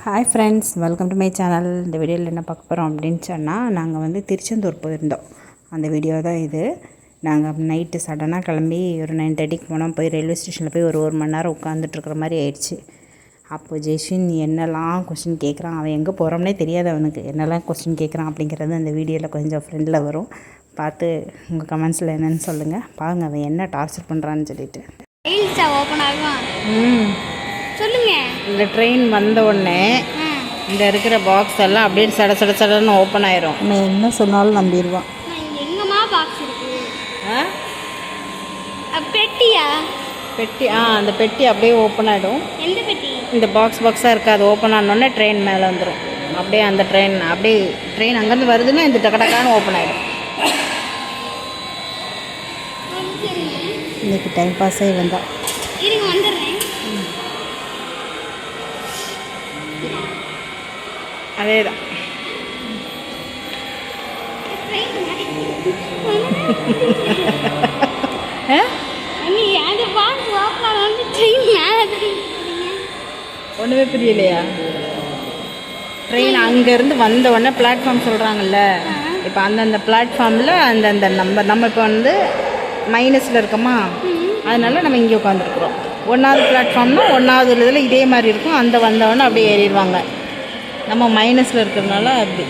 Hi friends, welcome to my channel. இந்த வீடியோவில் என்ன பார்க்க போகிறோம் அப்படின்னு சொன்னால், நாங்கள் வந்து திருச்செந்தூர் போயிருந்தோம். அந்த வீடியோ தான் இது. நாங்கள் நைட்டு சடனாக கிளம்பி ஒரு 9:30க்கு போனோம். போய் ரயில்வே ஸ்டேஷனில் போய் ஒரு மணி நேரம் உட்காந்துட்ருக்குற மாதிரி ஆயிடுச்சு. அப்போது ஜெய்ஸ்வின் என்னெல்லாம் கொஸ்டின் கேட்குறான், அவன் எங்கே போகிறோம்னே தெரியாது அவனுக்கு. என்னெல்லாம் கொஸ்டின் கேட்குறான் அப்படிங்கிறது அந்த வீடியோவில் கொஞ்சம் ஃப்ரெண்டில் வரும். பார்த்து உங்கள் கமெண்ட்ஸில் என்னென்னு சொல்லுங்கள். பாருங்கள் அவன் என்ன டார்ச்சர் பண்ணுறான்னு சொல்லிட்டு. சொல்லுங்கள். இந்த ட்ரெயின் வந்த உடனே இந்த இருக்கிற பாக்ஸ் எல்லாம் அப்படியே சடன்னு ஓப்பன் ஆயிரும். நான் என்ன சொன்னாலும் நம்பிடுவான். எங்கம்மா பாக்ஸ் இருக்கு? பெட்டியா? பெட்டி. அந்த பெட்டி அப்படியே ஓப்பன் ஆகிடும். எந்த பெட்டி? இந்த பாக்ஸாக இருக்குது. அது ஓப்பன் ஆனோடனே ட்ரெயின் மேலே வந்துடும். அப்படியே அந்த ட்ரெயின் அங்கேருந்து வருதுன்னா இந்த டக்கடக்கான ஓப்பன் ஆகிடும். இன்றைக்கி டைம் பாஸே வந்தான். இருங்க வந்துடுறேன். அதே தான். ஒன்றுமே புரியலையா? ட்ரெயின் அங்கேருந்து வந்த உடனே பிளாட்ஃபார்ம் சொல்கிறாங்கல்ல, இப்போ அந்தந்த பிளாட்ஃபார்மில் அந்தந்த நம்ம இப்போ வந்து மைனஸில் இருக்கோமா, அதனால நம்ம இங்கே உட்காந்துருக்குறோம். 1வது பிளாட்ஃபார்ம்னா 1வது இதில் இதே மாதிரி இருக்கும். அந்த வந்தவொடனே அப்படியே ஏறிடுவாங்க. நம்ம மைனஸில் இருக்கிறதுனால அப்படி.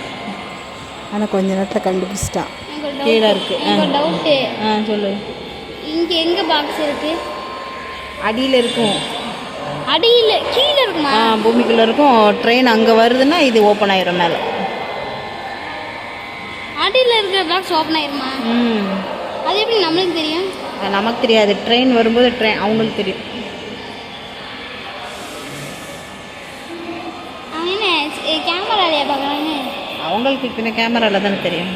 ஆனால் கொஞ்ச நேரத்தில் கண்டுபிடிச்சிட்டான். கீழே இருக்குது. டவுட்டு. சொல்லு. இங்கே எங்கே பாக்ஸ் இருக்குது? அடியில் இருக்கும். அடியில் கீழே இருக்குமா? பூமிக்குள்ளே இருக்கும். ட்ரெயின் அங்கே வருதுன்னா இது ஓப்பன் ஆயிரும் மேலே. அடியில் இருக்கிற பாக்ஸ் ஓப்பன் ஆயிருமா? அது எப்படி நம்மளுக்கு தெரியும்? நமக்கு தெரியாது. ட்ரெயின் வரும்போது அவங்களுக்கு தெரியும். கேமராலையா பார்க்குறாங்க? அவங்களுக்கு இப்போ கேமராவில் தானே தெரியும்.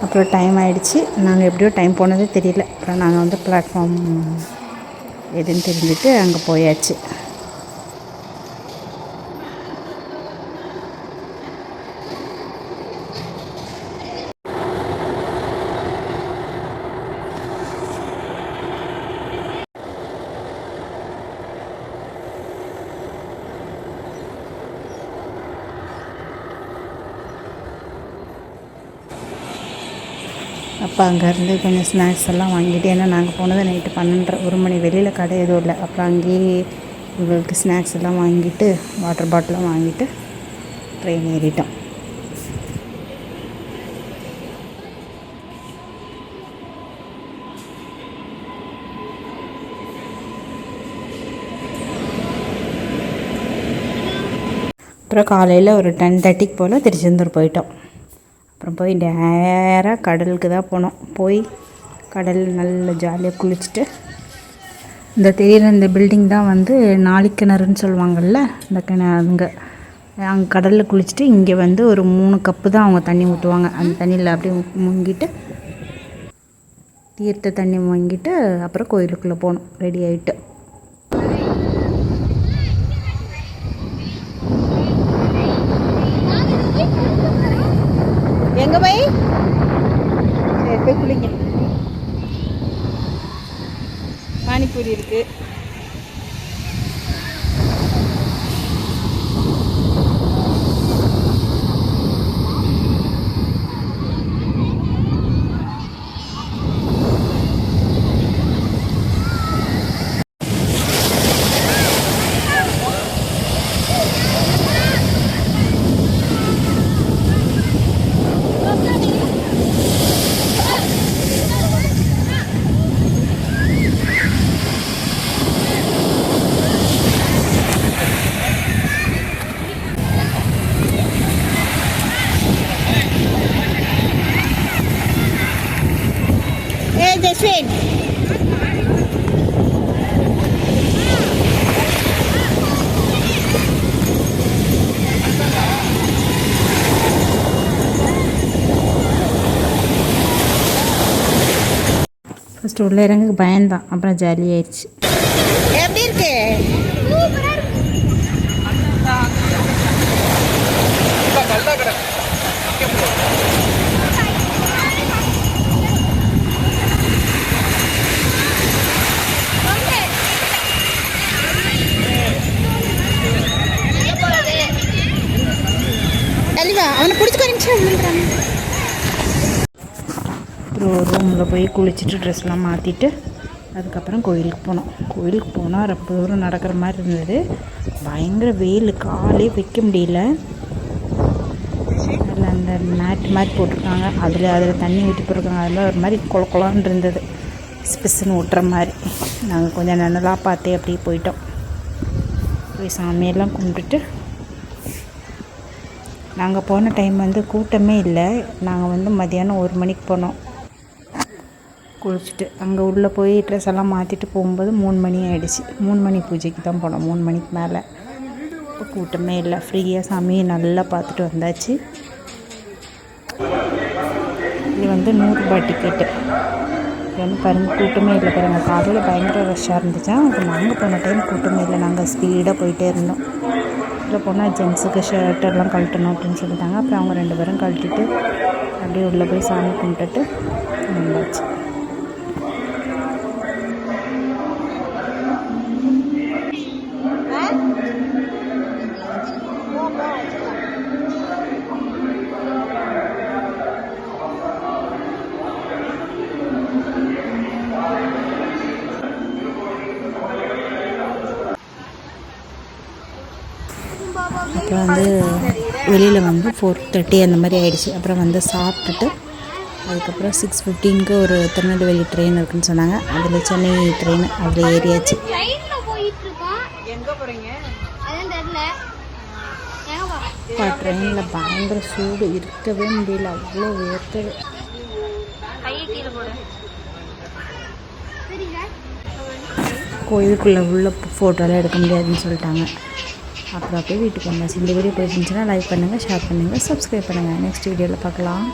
அப்புறம் டைம் ஆகிடுச்சு. நாங்கள் எப்படியோ டைம் போனதே தெரியல. அப்புறம் நாங்கள் வந்து பிளாட்ஃபார்ம் எதுன்னு தெரிஞ்சுட்டு அங்கே போயாச்சு. அப்போ அங்கேருந்து கொஞ்சம் ஸ்நாக்ஸ் எல்லாம் வாங்கிட்டு, ஏன்னா நாங்கள் போனது நைட்டு 12:30 மணி. வெளியில் கடை எதுவும் இல்லை. அப்புறம் அங்கேயே இவங்களுக்கு ஸ்நாக்ஸ் எல்லாம் வாங்கிட்டு வாட்டர் பாட்டிலாம் வாங்கிட்டு ட்ரெயின் ஏறிட்டோம். அப்புறம் காலையில் ஒரு 10:30 போல் திருச்செந்தூர் போயிட்டோம். அப்புறம் போய் நேராக கடலுக்கு தான் போனோம். போய் கடலில் நல்லா ஜாலியாக குளிச்சுட்டு, இந்த தெரிகிற இந்த பில்டிங் தான் வந்து நாளிக்கிணறுன்னு சொல்லுவாங்கள்ல, இந்த அங்கே கடலில் குளிச்சுட்டு இங்கே வந்து ஒரு 3 கப்பு தான் அவங்க தண்ணி ஊற்றுவாங்க. அந்த தண்ணியில் அப்படியே முங்கிட்டு தீர்த்த தண்ணி வாங்கிட்டு அப்புறம் கோயிலுக்குள்ளே போனோம் ரெடி ஆகிட்டு. எங்கே போய் சரி போய் குளிங்க. பானிபூரி இருக்குது. ஜெஸ்வின் ஃபஸ்ட்டு உள்ள இறங்க பயந்தான். அப்புறம் ஜாலியாகிடுச்சு. எப்படி இருக்கு? அப்புறம் ரூமில் போய் குளிச்சுட்டு ட்ரெஸ்லாம் மாற்றிட்டு அதுக்கப்புறம் கோயிலுக்கு போனோம். கோயிலுக்கு போனால் ரொம்ப தூரம் நடக்கிற மாதிரி இருந்தது. பயங்கர வெயில், காலே வைக்க முடியல. அதில் அந்த மேட் மாதிரி போட்டிருக்காங்க, அதில் தண்ணி ஊற்றி போட்டிருக்காங்க. அதெல்லாம் ஒரு மாதிரி குளக்குளான்னு இருந்தது, ஸ்பிஸ்ன்னு ஊட்டுற மாதிரி. நாங்கள் கொஞ்சம் நன்னலாக பார்த்தே அப்படியே போயிட்டோம். போய் சாமியெல்லாம் கும்பிட்டுட்டு நாங்கள் போன டைம் வந்து கூட்டமே இல்லை. நாங்கள் வந்து மதியானம் 1 மணிக்கு போனோம். குளிச்சுட்டு அங்கே உள்ளே போய் ட்ரெஸ் எல்லாம் மாற்றிட்டு போகும்போது 3 மணி ஆகிடுச்சு. 3 மணி பூஜைக்கு தான் போனோம், 3 மணிக்கு மேலே. இப்போ கூட்டமே இல்லை, ஃப்ரீயாக சாமியை நல்லா பார்த்துட்டு வந்தாச்சு. இது வந்து 100 ரூபாய் டிக்கெட்டு. இது வந்து பாருங்கள், கூட்டமே இல்லை பாருங்கள். காலையில் பயங்கர ரஷ்ஷாக இருந்துச்சா. அப்போ நாங்கள் போன டைம் கூட்டமே இல்லை, நாங்கள் ஸ்பீடாக போயிட்டே இருந்தோம். இதில் போனால் ஜென்ஸுக்கு ஷர்ட்டெல்லாம் கழட்டணும் அப்படின்னு சொல்லிட்டாங்க. அப்புறம் அவங்க 2 பேரும் கழட்டிட்டு அப்படியே உள்ளே போய் சாமி கும்பிட்டுட்டு வந்தாச்சு. அப்புறம் வந்து வெளியில் வந்து 4:30 அந்த மாதிரி ஆகிடுச்சு. அப்புறம் வந்து சாப்பிட்டுட்டு அதுக்கப்புறம் 6:15க்கு ஒரு திருநெல்வேலி ட்ரெயின் இருக்குதுன்னு சொன்னாங்க. அதில் சென்னை ட்ரெயின், அதில் ஏறியாச்சு. ட்ரெயினில் பயங்கர சூடு, இருக்கவே முடியல, அவ்வளோ வேர்த்தது. கோயிலுக்குள்ளே உள்ள ஃபோட்டோலாம் எடுக்க முடியாதுன்னு சொல்லிட்டாங்க. அப்புறம் அப்படியே வீட்டுக்கு வந்தாச்சு. இந்த வீடியோ பிடிச்சிருந்துச்சுன்னா லைக் பண்ணுங்கள், ஷேர் பண்ணுங்கள், சப்ஸ்கிரைப் பண்ணுங்கள். நெக்ஸ்ட் வீடியோவில் பார்க்கலாம்.